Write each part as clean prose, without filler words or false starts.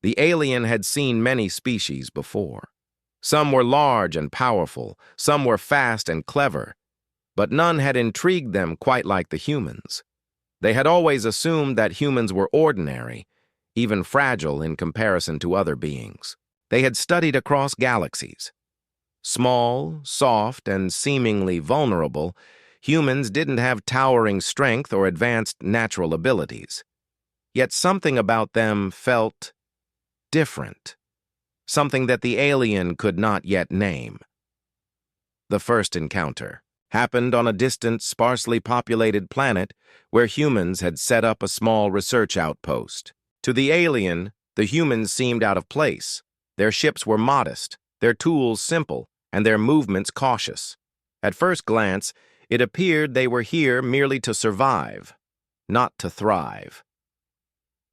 The alien had seen many species before. Some were large and powerful, some were fast and clever, but none had intrigued them quite like the humans. They had always assumed that humans were ordinary, even fragile in comparison to other beings. They had studied across galaxies. Small, soft, and seemingly vulnerable, humans didn't have towering strength or advanced natural abilities. Yet something about them felt different, something that the alien could not yet name. The first encounter happened on a distant, sparsely populated planet where humans had set up a small research outpost. To the alien, the humans seemed out of place. Their ships were modest, their tools simple, and their movements cautious. At first glance, it appeared they were here merely to survive, not to thrive.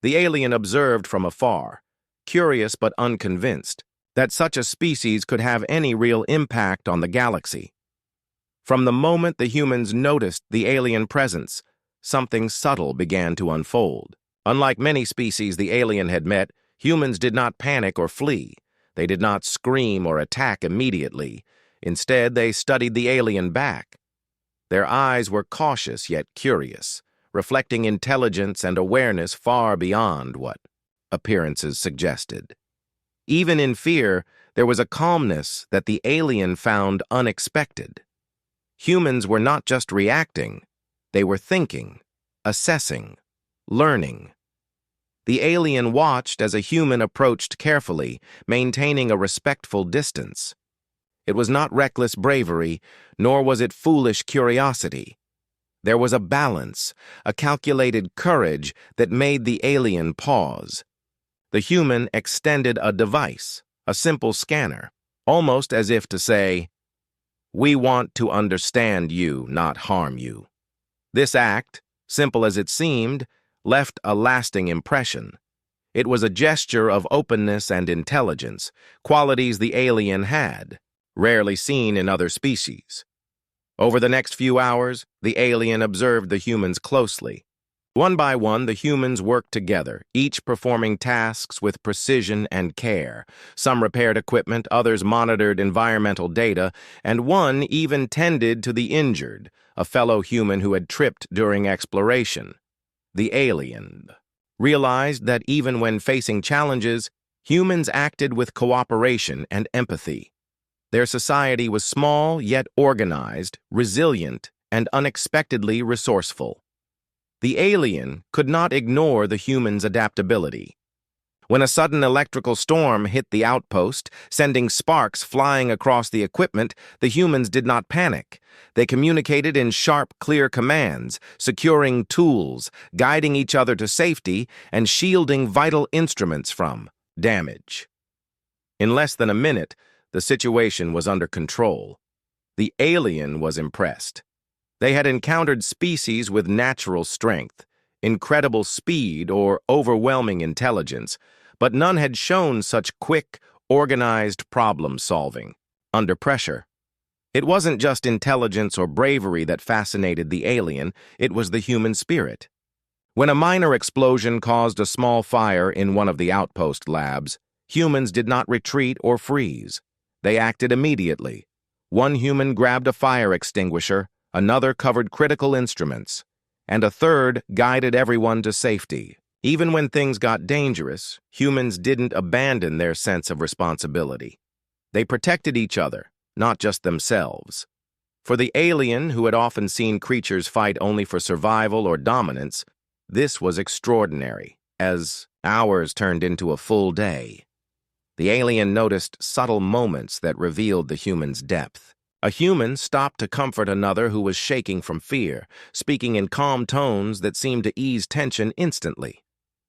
The alien observed from afar, curious but unconvinced, that such a species could have any real impact on the galaxy. From the moment the humans noticed the alien presence, something subtle began to unfold. Unlike many species the alien had met, humans did not panic or flee. They did not scream or attack immediately. Instead, they studied the alien back. Their eyes were cautious yet curious, reflecting intelligence and awareness far beyond what appearances suggested. Even in fear, there was a calmness that the alien found unexpected. Humans were not just reacting, they were thinking, assessing, learning. The alien watched as a human approached carefully, maintaining a respectful distance. It was not reckless bravery, nor was it foolish curiosity. There was a balance, a calculated courage that made the alien pause. The human extended a device, a simple scanner, almost as if to say, "We want to understand you, not harm you." This act, simple as it seemed, left a lasting impression. It was a gesture of openness and intelligence, qualities the alien had, rarely seen in other species. Over the next few hours, the alien observed the humans closely. One by one, the humans worked together, each performing tasks with precision and care. Some repaired equipment, others monitored environmental data, and one even tended to the injured, a fellow human who had tripped during exploration. The alien realized that even when facing challenges, humans acted with cooperation and empathy. Their society was small yet organized, resilient, and unexpectedly resourceful. The alien could not ignore the human's adaptability. When a sudden electrical storm hit the outpost, sending sparks flying across the equipment, the humans did not panic. They communicated in sharp, clear commands, securing tools, guiding each other to safety, and shielding vital instruments from damage. In less than a minute, the situation was under control. The alien was impressed. They had encountered species with natural strength, incredible speed, or overwhelming intelligence, but none had shown such quick, organized problem-solving under pressure. It wasn't just intelligence or bravery that fascinated the alien, it was the human spirit. When a minor explosion caused a small fire in one of the outpost labs, humans did not retreat or freeze. They acted immediately. One human grabbed a fire extinguisher, another covered critical instruments, and a third guided everyone to safety. Even when things got dangerous, humans didn't abandon their sense of responsibility. They protected each other, not just themselves. For the alien, who had often seen creatures fight only for survival or dominance, this was extraordinary, as hours turned into a full day. The alien noticed subtle moments that revealed the human's depth. A human stopped to comfort another who was shaking from fear, speaking in calm tones that seemed to ease tension instantly.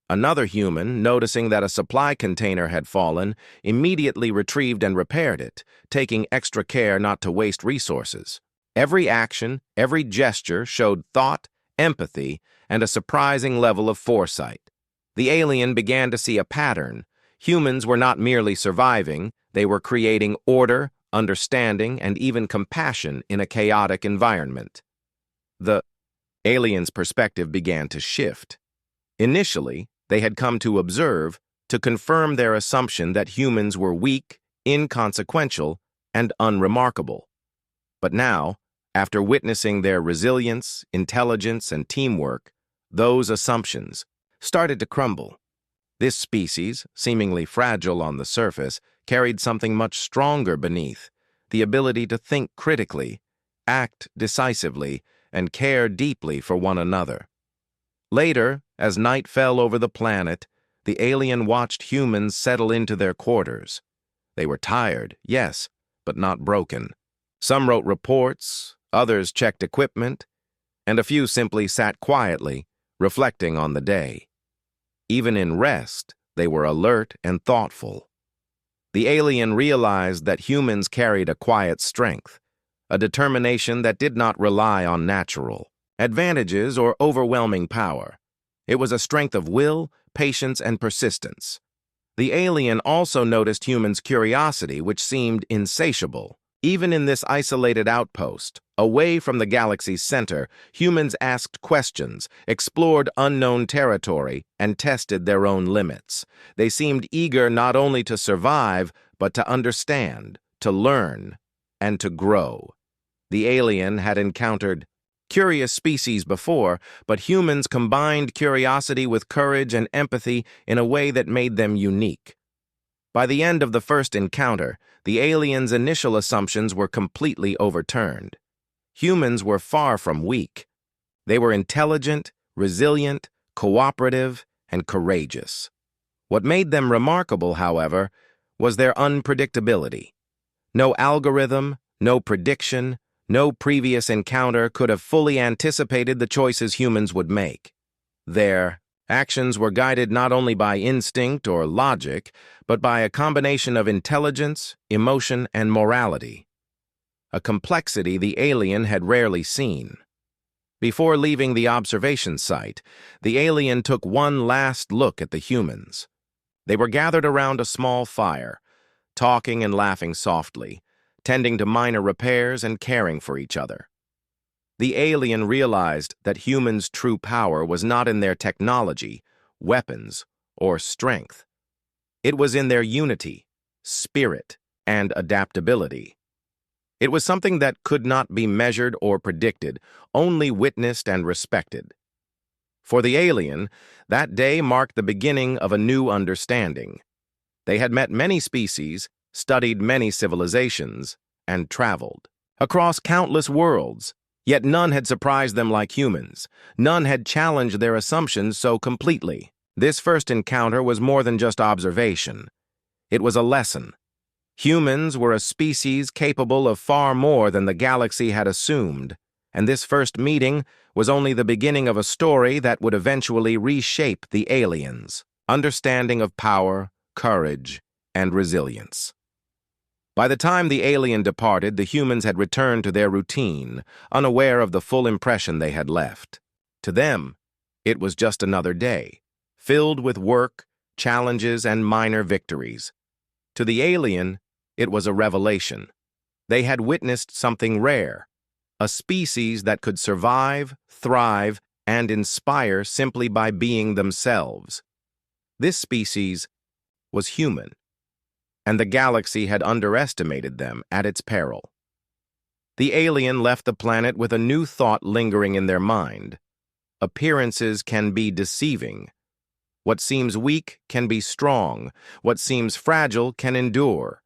Another human, noticing that a supply container had fallen, immediately retrieved and repaired it, taking extra care not to waste resources. Every action, every gesture showed thought, empathy, and a surprising level of foresight. The alien began to see a pattern. Humans were not merely surviving, they were creating order, understanding, and even compassion in a chaotic environment. The alien's perspective began to shift. Initially, they had come to observe, to confirm their assumption that humans were weak, inconsequential, and unremarkable. But now, after witnessing their resilience, intelligence, and teamwork, those assumptions started to crumble. This species, seemingly fragile on the surface, carried something much stronger beneath: the ability to think critically, act decisively, and care deeply for one another. Later, as night fell over the planet, the alien watched humans settle into their quarters. They were tired, yes, but not broken. Some wrote reports, others checked equipment, and a few simply sat quietly, reflecting on the day. Even in rest, they were alert and thoughtful. The alien realized that humans carried a quiet strength, a determination that did not rely on natural advantages or overwhelming power. It was a strength of will, patience, and persistence. The alien also noticed humans' curiosity, which seemed insatiable. Even in this isolated outpost, away from the galaxy's center, humans asked questions, explored unknown territory, and tested their own limits. They seemed eager not only to survive, but to understand, to learn, and to grow. The alien had encountered curious species before, but humans combined curiosity with courage and empathy in a way that made them unique. By the end of the first encounter, the aliens' initial assumptions were completely overturned. Humans were far from weak. They were intelligent, resilient, cooperative, and courageous. What made them remarkable, however, was their unpredictability. No algorithm, no prediction, no previous encounter could have fully anticipated the choices humans would make. Their actions were guided not only by instinct or logic, but by a combination of intelligence, emotion, and morality. A complexity the alien had rarely seen. Before leaving the observation site, the alien took one last look at the humans. They were gathered around a small fire, talking and laughing softly, tending to minor repairs and caring for each other. The alien realized that humans' true power was not in their technology, weapons, or strength. It was in their unity, spirit, and adaptability. It was something that could not be measured or predicted, only witnessed and respected. For the alien, that day marked the beginning of a new understanding. They had met many species, studied many civilizations, and traveled across countless worlds, yet none had surprised them like humans. None had challenged their assumptions so completely. This first encounter was more than just observation. It was a lesson. Humans were a species capable of far more than the galaxy had assumed, and this first meeting was only the beginning of a story that would eventually reshape the aliens' understanding of power, courage, and resilience. By the time the alien departed, the humans had returned to their routine, unaware of the full impression they had left. To them, it was just another day, filled with work, challenges, and minor victories. To the alien, it was a revelation. They had witnessed something rare, a species that could survive, thrive, and inspire simply by being themselves. This species was human, and the galaxy had underestimated them at its peril. The alien left the planet with a new thought lingering in their mind. Appearances can be deceiving. What seems weak can be strong. What seems fragile can endure.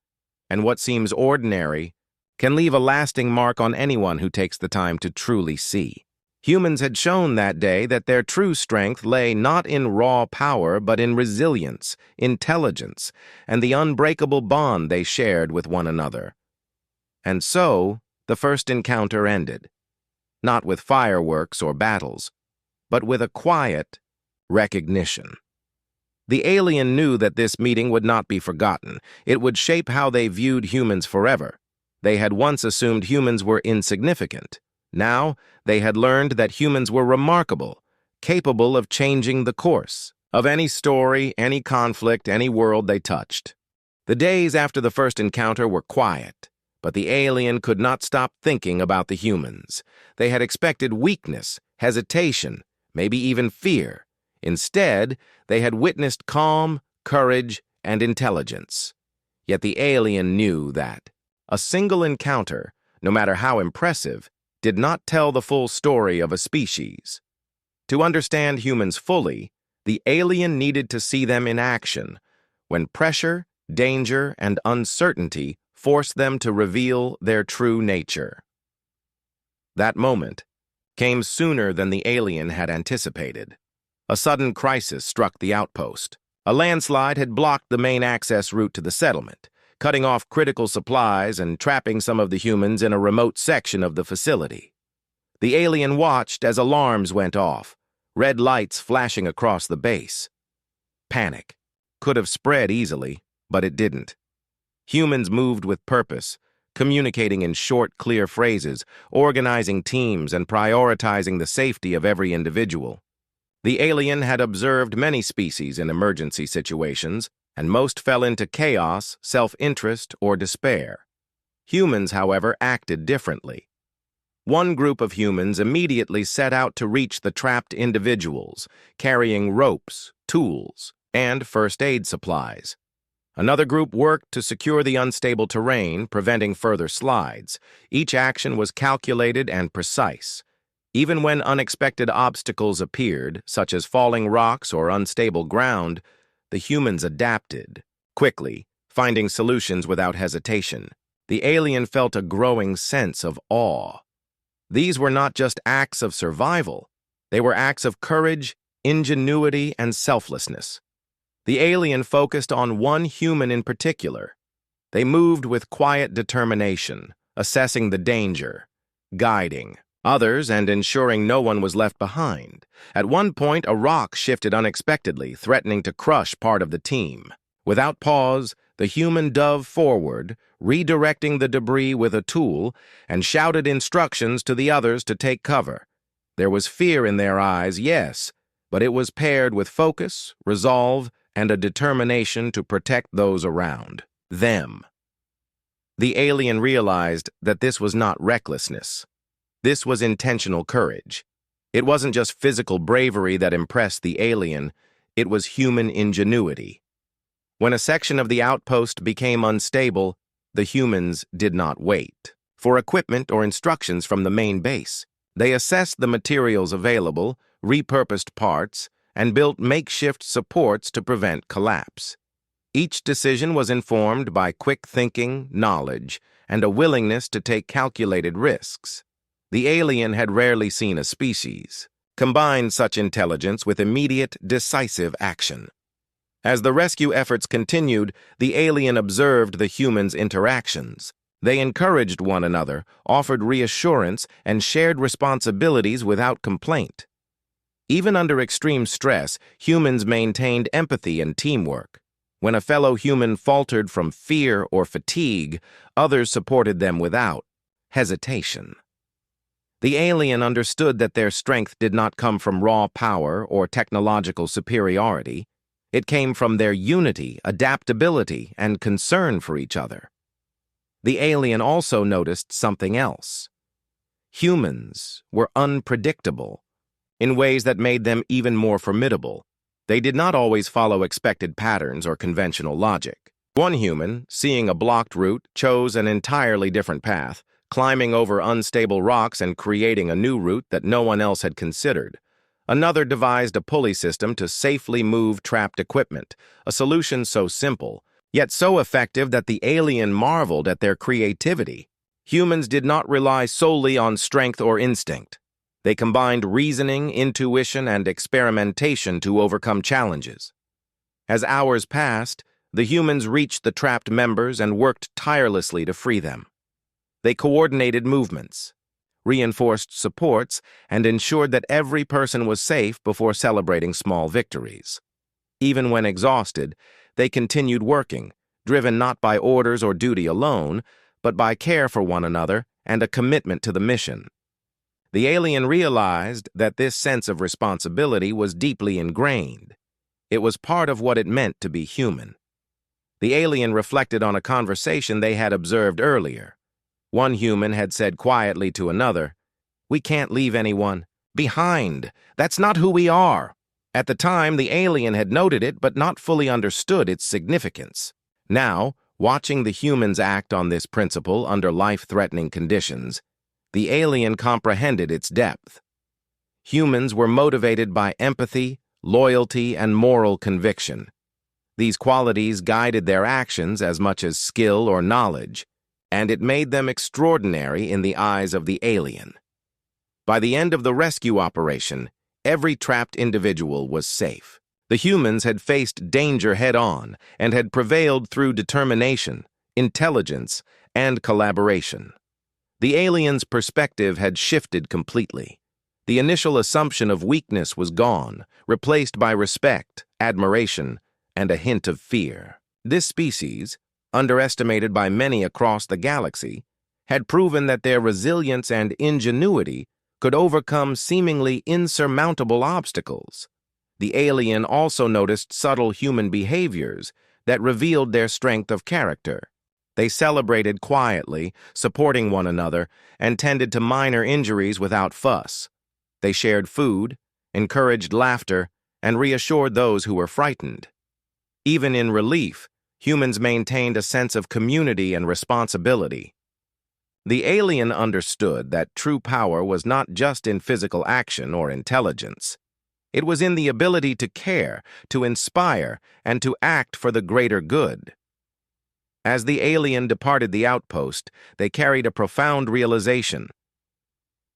And what seems ordinary can leave a lasting mark on anyone who takes the time to truly see. Humans had shown that day that their true strength lay not in raw power, but in resilience, intelligence, and the unbreakable bond they shared with one another. And so, the first encounter ended, not with fireworks or battles, but with a quiet recognition. The alien knew that this meeting would not be forgotten. It would shape how they viewed humans forever. They had once assumed humans were insignificant. Now, they had learned that humans were remarkable, capable of changing the course of any story, any conflict, any world they touched. The days after the first encounter were quiet, but the alien could not stop thinking about the humans. They had expected weakness, hesitation, maybe even fear. Instead, they had witnessed calm, courage, and intelligence. Yet the alien knew that a single encounter, no matter how impressive, did not tell the full story of a species. To understand humans fully, the alien needed to see them in action, when pressure, danger, and uncertainty forced them to reveal their true nature. That moment came sooner than the alien had anticipated. A sudden crisis struck the outpost. A landslide had blocked the main access route to the settlement, cutting off critical supplies and trapping some of the humans in a remote section of the facility. The alien watched as alarms went off, red lights flashing across the base. Panic could have spread easily, but it didn't. Humans moved with purpose, communicating in short, clear phrases, organizing teams, and prioritizing the safety of every individual. The alien had observed many species in emergency situations, and most fell into chaos, self-interest, or despair. Humans, however, acted differently. One group of humans immediately set out to reach the trapped individuals, carrying ropes, tools, and first aid supplies. Another group worked to secure the unstable terrain, preventing further slides. Each action was calculated and precise. Even when unexpected obstacles appeared, such as falling rocks or unstable ground, the humans adapted quickly, finding solutions without hesitation. The alien felt a growing sense of awe. These were not just acts of survival. They were acts of courage, ingenuity, and selflessness. The alien focused on one human in particular. They moved with quiet determination, assessing the danger, guiding others, and ensuring no one was left behind. At one point, a rock shifted unexpectedly, threatening to crush part of the team. Without pause, the human dove forward, redirecting the debris with a tool, and shouted instructions to the others to take cover. There was fear in their eyes, yes, but it was paired with focus, resolve, and a determination to protect those around them. The alien realized that this was not recklessness. This was intentional courage. It wasn't just physical bravery that impressed the alien, it was human ingenuity. When a section of the outpost became unstable, the humans did not wait for equipment or instructions from the main base. They assessed the materials available, repurposed parts, and built makeshift supports to prevent collapse. Each decision was informed by quick thinking, knowledge, and a willingness to take calculated risks. The alien had rarely seen a species combine such intelligence with immediate, decisive action. As the rescue efforts continued, the alien observed the humans' interactions. They encouraged one another, offered reassurance, and shared responsibilities without complaint. Even under extreme stress, humans maintained empathy and teamwork. When a fellow human faltered from fear or fatigue, others supported them without hesitation. The alien understood that their strength did not come from raw power or technological superiority. It came from their unity, adaptability, and concern for each other. The alien also noticed something else. Humans were unpredictable in ways that made them even more formidable. They did not always follow expected patterns or conventional logic. One human, seeing a blocked route, chose an entirely different path, climbing over unstable rocks and creating a new route that no one else had considered. Another devised a pulley system to safely move trapped equipment, a solution so simple, yet so effective that the alien marveled at their creativity. Humans did not rely solely on strength or instinct. They combined reasoning, intuition, and experimentation to overcome challenges. As hours passed, the humans reached the trapped members and worked tirelessly to free them. They coordinated movements, reinforced supports, and ensured that every person was safe before celebrating small victories. Even when exhausted, they continued working, driven not by orders or duty alone, but by care for one another and a commitment to the mission. The alien realized that this sense of responsibility was deeply ingrained. It was part of what it meant to be human. The alien reflected on a conversation they had observed earlier. One human had said quietly to another, "We can't leave anyone behind. That's not who we are." At the time, the alien had noted it but not fully understood its significance. Now, watching the humans act on this principle under life-threatening conditions, the alien comprehended its depth. Humans were motivated by empathy, loyalty, and moral conviction. These qualities guided their actions as much as skill or knowledge, and it made them extraordinary in the eyes of the alien. By the end of the rescue operation, every trapped individual was safe. The humans had faced danger head-on and had prevailed through determination, intelligence, and collaboration. The aliens' perspective had shifted completely. The initial assumption of weakness was gone, replaced by respect, admiration, and a hint of fear. This species, underestimated by many across the galaxy, had proven that their resilience and ingenuity could overcome seemingly insurmountable obstacles. The alien also noticed subtle human behaviors that revealed their strength of character. They celebrated quietly, supporting one another, and tended to minor injuries without fuss. They shared food, encouraged laughter, and reassured those who were frightened. Even in relief, humans maintained a sense of community and responsibility. The alien understood that true power was not just in physical action or intelligence. It was in the ability to care, to inspire, and to act for the greater good. As the alien departed the outpost, they carried a profound realization.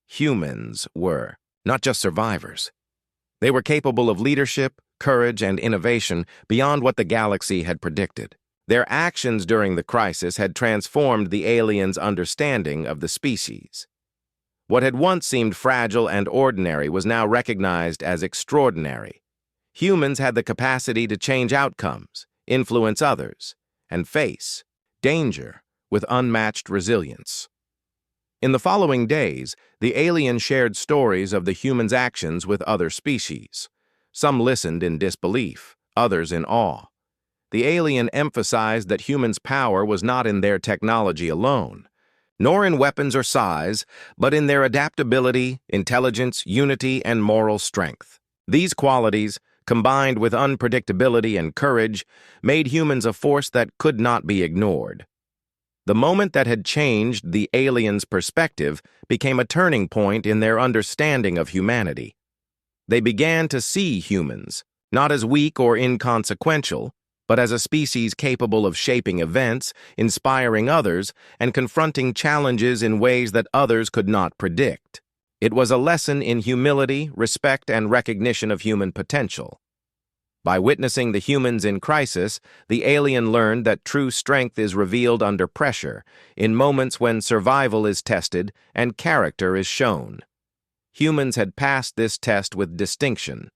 Humans were not just survivors. They were capable of leadership, courage, and innovation beyond what the galaxy had predicted. Their actions during the crisis had transformed the aliens' understanding of the species. What had once seemed fragile and ordinary was now recognized as extraordinary. Humans had the capacity to change outcomes, influence others, and face danger with unmatched resilience. In the following days, the alien shared stories of the humans' actions with other species. Some listened in disbelief, others in awe. The alien emphasized that humans' power was not in their technology alone, nor in weapons or size, but in their adaptability, intelligence, unity, and moral strength. These qualities, combined with unpredictability and courage, made humans a force that could not be ignored. The moment that had changed the aliens' perspective became a turning point in their understanding of humanity. They began to see humans, not as weak or inconsequential, but as a species capable of shaping events, inspiring others, and confronting challenges in ways that others could not predict. It was a lesson in humility, respect, and recognition of human potential. By witnessing the humans in crisis, the alien learned that true strength is revealed under pressure, in moments when survival is tested and character is shown. Humans had passed this test with distinction.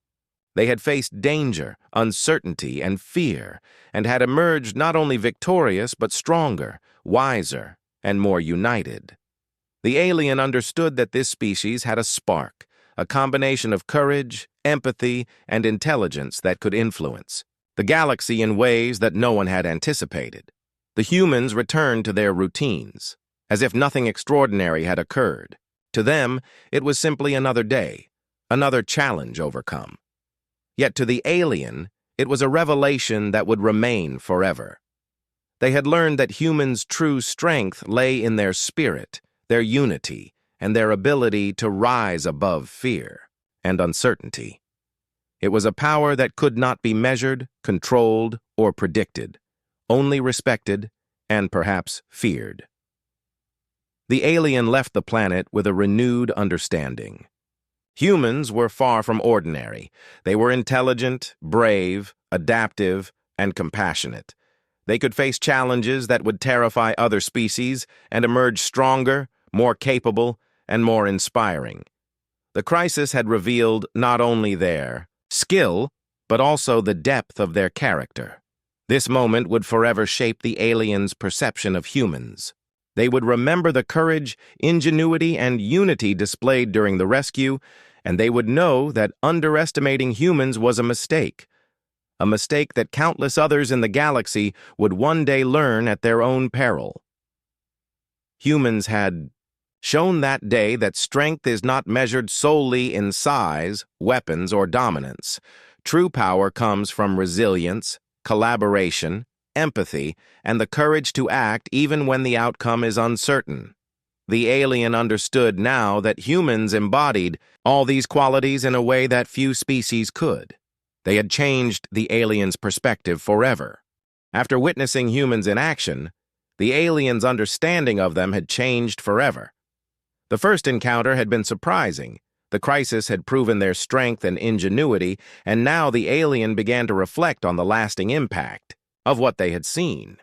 They had faced danger, uncertainty, and fear, and had emerged not only victorious but stronger, wiser, and more united. The alien understood that this species had a spark, a combination of courage, empathy, and intelligence that could influence the galaxy in ways that no one had anticipated. The humans returned to their routines, as if nothing extraordinary had occurred. To them, it was simply another day, another challenge overcome. Yet to the alien, it was a revelation that would remain forever. They had learned that humans' true strength lay in their spirit, their unity, and their ability to rise above fear and uncertainty. It was a power that could not be measured, controlled, or predicted, only respected and perhaps feared. The alien left the planet with a renewed understanding. Humans were far from ordinary. They were intelligent, brave, adaptive, and compassionate. They could face challenges that would terrify other species and emerge stronger, more capable, and more inspiring. The crisis had revealed not only their skill, but also the depth of their character. This moment would forever shape the aliens' perception of humans. They would remember the courage, ingenuity, and unity displayed during the rescue, and they would know that underestimating humans was a mistake that countless others in the galaxy would one day learn at their own peril. Humans had shown that day that strength is not measured solely in size, weapons, or dominance. True power comes from resilience, collaboration, empathy, and the courage to act even when the outcome is uncertain. The alien understood now that humans embodied all these qualities in a way that few species could. They had changed the alien's perspective forever. After witnessing humans in action, the alien's understanding of them had changed forever. The first encounter had been surprising. The crisis had proven their strength and ingenuity, and now the alien began to reflect on the lasting impact of what they had seen.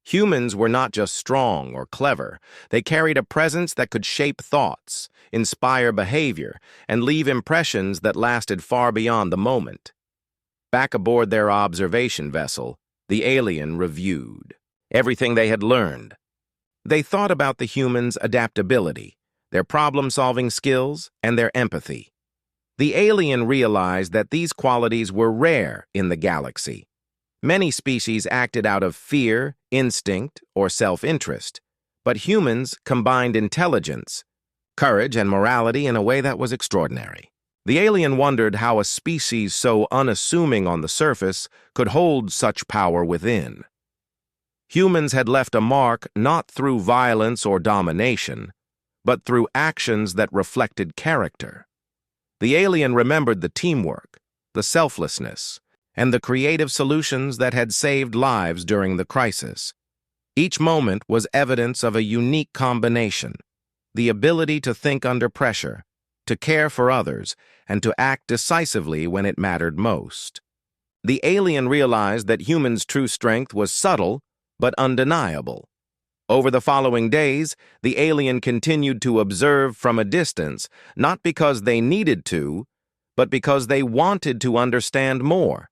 Humans were not just strong or clever. They carried a presence that could shape thoughts, inspire behavior, and leave impressions that lasted far beyond the moment. Back aboard their observation vessel, the alien reviewed everything they had learned. They thought about the humans' adaptability, their problem-solving skills, and their empathy. The alien realized that these qualities were rare in the galaxy. Many species acted out of fear, instinct, or self-interest, but humans combined intelligence, courage, and morality in a way that was extraordinary. The alien wondered how a species so unassuming on the surface could hold such power within. Humans had left a mark not through violence or domination, but through actions that reflected character. The alien remembered the teamwork, the selflessness, and the creative solutions that had saved lives during the crisis. Each moment was evidence of a unique combination: the ability to think under pressure, to care for others, and to act decisively when it mattered most. The alien realized that humans' true strength was subtle but undeniable. Over the following days, the alien continued to observe from a distance, not because they needed to, but because they wanted to understand more.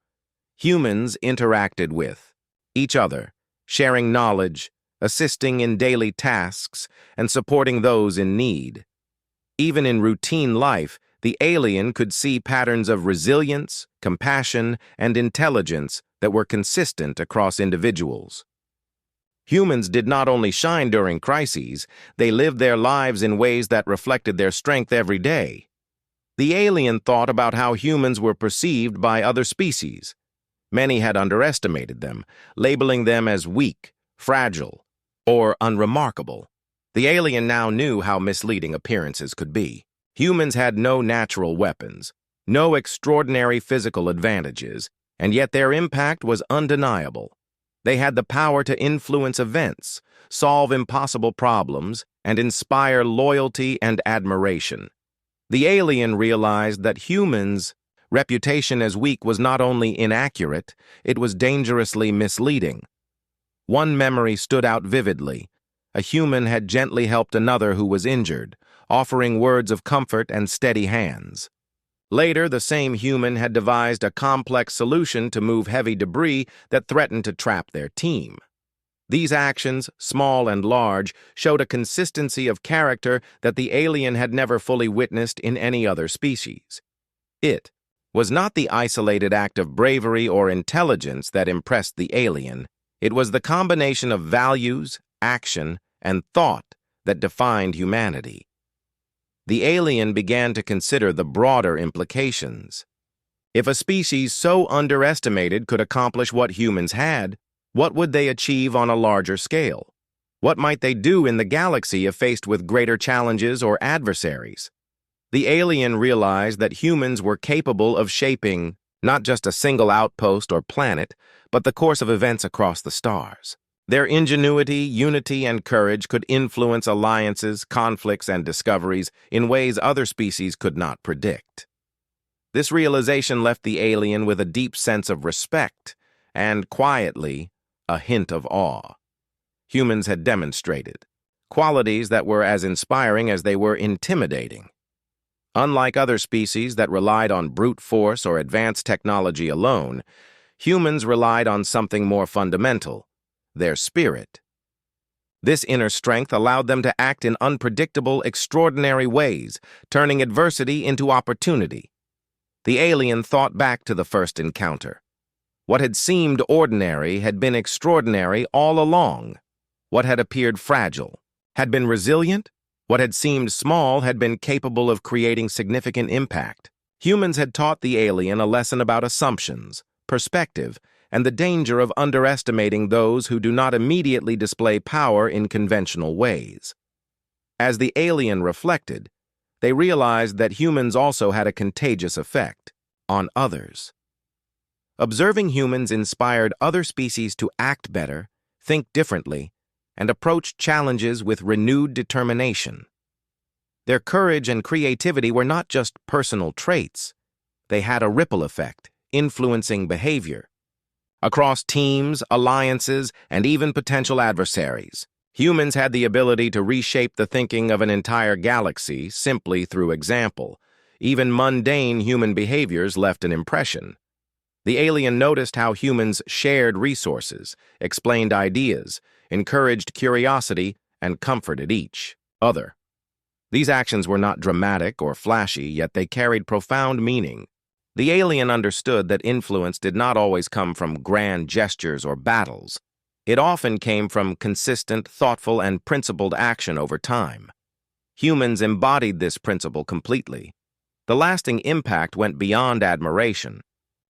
Humans interacted with each other, sharing knowledge, assisting in daily tasks, and supporting those in need. Even in routine life, the alien could see patterns of resilience, compassion, and intelligence that were consistent across individuals. Humans did not only shine during crises, they lived their lives in ways that reflected their strength every day. The alien thought about how humans were perceived by other species. Many had underestimated them, labeling them as weak, fragile, or unremarkable. The alien now knew how misleading appearances could be. Humans had no natural weapons, no extraordinary physical advantages, and yet their impact was undeniable. They had the power to influence events, solve impossible problems, and inspire loyalty and admiration. The alien realized that humans' reputation as weak was not only inaccurate, it was dangerously misleading. One memory stood out vividly. A human had gently helped another who was injured, offering words of comfort and steady hands. Later, the same human had devised a complex solution to move heavy debris that threatened to trap their team. These actions, small and large, showed a consistency of character that the alien had never fully witnessed in any other species. It was not the isolated act of bravery or intelligence that impressed the alien. It was the combination of values, action, and thought that defined humanity. The alien began to consider the broader implications. If a species so underestimated could accomplish what humans had, what would they achieve on a larger scale? What might they do in the galaxy if faced with greater challenges or adversaries? The alien realized that humans were capable of shaping not just a single outpost or planet, but the course of events across the stars. Their ingenuity, unity, and courage could influence alliances, conflicts, and discoveries in ways other species could not predict. This realization left the alien with a deep sense of respect and, quietly, a hint of awe. Humans had demonstrated qualities that were as inspiring as they were intimidating. Unlike other species that relied on brute force or advanced technology alone, humans relied on something more fundamental: their spirit. This inner strength allowed them to act in unpredictable, extraordinary ways, turning adversity into opportunity. The alien thought back to the first encounter. What had seemed ordinary had been extraordinary all along. What had appeared fragile had been resilient. What had seemed small had been capable of creating significant impact. Humans had taught the alien a lesson about assumptions, perspective, and the danger of underestimating those who do not immediately display power in conventional ways. As the alien reflected, they realized that humans also had a contagious effect on others. Observing humans inspired other species to act better, think differently, and approach challenges with renewed determination. Their courage and creativity were not just personal traits. They had a ripple effect, influencing behavior. Across teams, alliances, and even potential adversaries, humans had the ability to reshape the thinking of an entire galaxy simply through example. Even mundane human behaviors left an impression. The alien noticed how humans shared resources, explained ideas, encouraged curiosity, and comforted each other. These actions were not dramatic or flashy, yet they carried profound meaning. The alien understood that influence did not always come from grand gestures or battles. It often came from consistent, thoughtful, and principled action over time. Humans embodied this principle completely. The lasting impact went beyond admiration.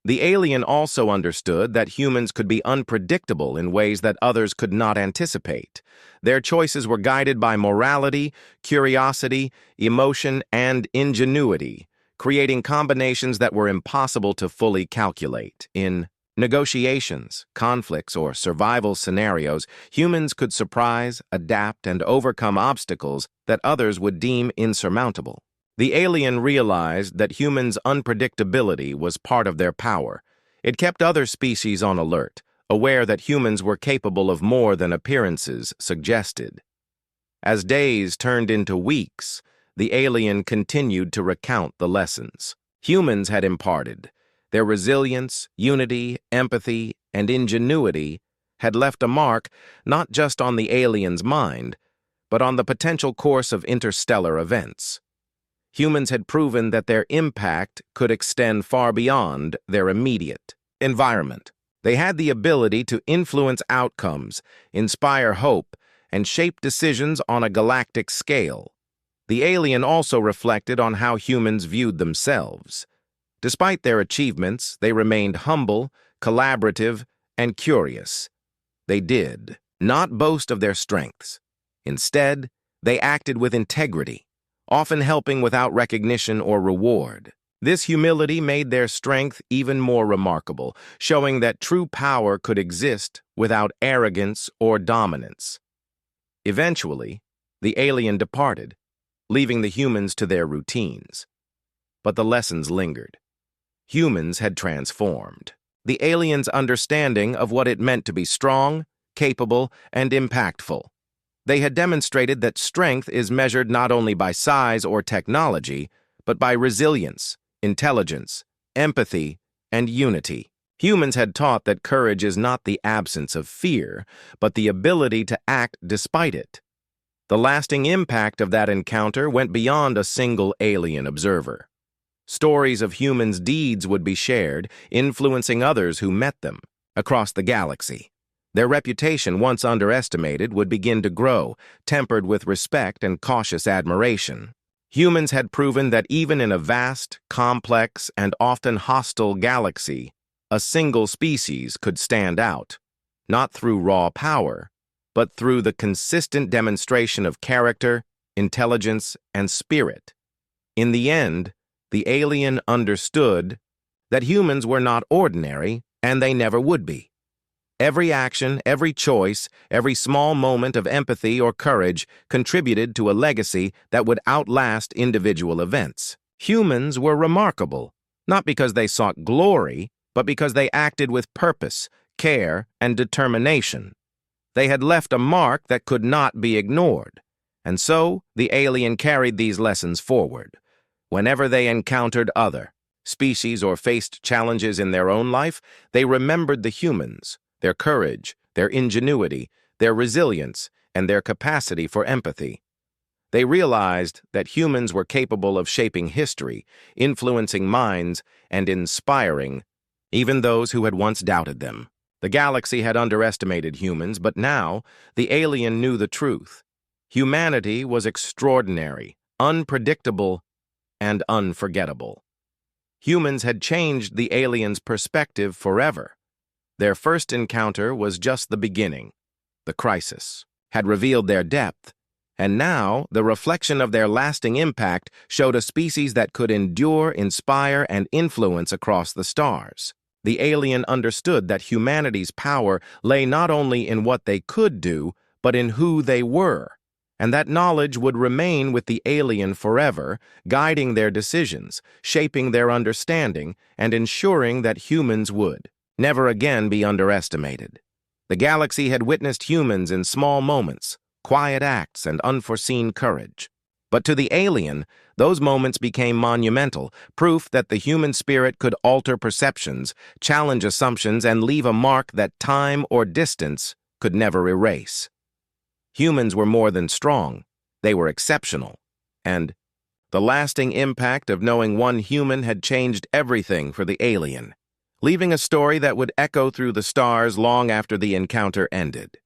The alien also understood that humans could be unpredictable in ways that others could not anticipate. Their choices were guided by morality, curiosity, emotion, and ingenuity, creating combinations that were impossible to fully calculate. In negotiations, conflicts, or survival scenarios, humans could surprise, adapt, and overcome obstacles that others would deem insurmountable. The alien realized that humans' unpredictability was part of their power. It kept other species on alert, aware that humans were capable of more than appearances suggested. As days turned into weeks, the alien continued to recount the lessons humans had imparted. Their resilience, unity, empathy, and ingenuity had left a mark not just on the alien's mind, but on the potential course of interstellar events. Humans had proven that their impact could extend far beyond their immediate environment. They had the ability to influence outcomes, inspire hope, and shape decisions on a galactic scale. The alien also reflected on how humans viewed themselves. Despite their achievements, they remained humble, collaborative, and curious. They did not boast of their strengths. Instead, they acted with integrity, often helping without recognition or reward. This humility made their strength even more remarkable, showing that true power could exist without arrogance or dominance. Eventually, the alien departed, leaving the humans to their routines. But the lessons lingered. Humans had transformed. The alien's understanding of what it meant to be strong, capable, and impactful. They had demonstrated that strength is measured not only by size or technology, but by resilience, intelligence, empathy, and unity. Humans had taught that courage is not the absence of fear, but the ability to act despite it. The lasting impact of that encounter went beyond a single alien observer. Stories of humans' deeds would be shared, influencing others who met them across the galaxy. Their reputation, once underestimated, would begin to grow, tempered with respect and cautious admiration. Humans had proven that even in a vast, complex, and often hostile galaxy, a single species could stand out, not through raw power, but through the consistent demonstration of character, intelligence, and spirit. In the end, the alien understood that humans were not ordinary, and they never would be. Every action, every choice, every small moment of empathy or courage contributed to a legacy that would outlast individual events. Humans were remarkable, not because they sought glory, but because they acted with purpose, care, and determination. They had left a mark that could not be ignored, and so the alien carried these lessons forward. Whenever they encountered other species or faced challenges in their own life, they remembered the humans, their courage, their ingenuity, their resilience, and their capacity for empathy. They realized that humans were capable of shaping history, influencing minds, and inspiring even those who had once doubted them. The galaxy had underestimated humans, but now the alien knew the truth. Humanity was extraordinary, unpredictable, and unforgettable. Humans had changed the aliens' perspective forever. Their first encounter was just the beginning. The crisis had revealed their depth, and now the reflection of their lasting impact showed a species that could endure, inspire, and influence across the stars. The alien understood that humanity's power lay not only in what they could do, but in who they were, and that knowledge would remain with the alien forever, guiding their decisions, shaping their understanding, and ensuring that humans would never again be underestimated. The galaxy had witnessed humans in small moments, quiet acts, and unforeseen courage. But to the alien, those moments became monumental, proof that the human spirit could alter perceptions, challenge assumptions, and leave a mark that time or distance could never erase. Humans were more than strong, they were exceptional, and the lasting impact of knowing one human had changed everything for the alien, leaving a story that would echo through the stars long after the encounter ended.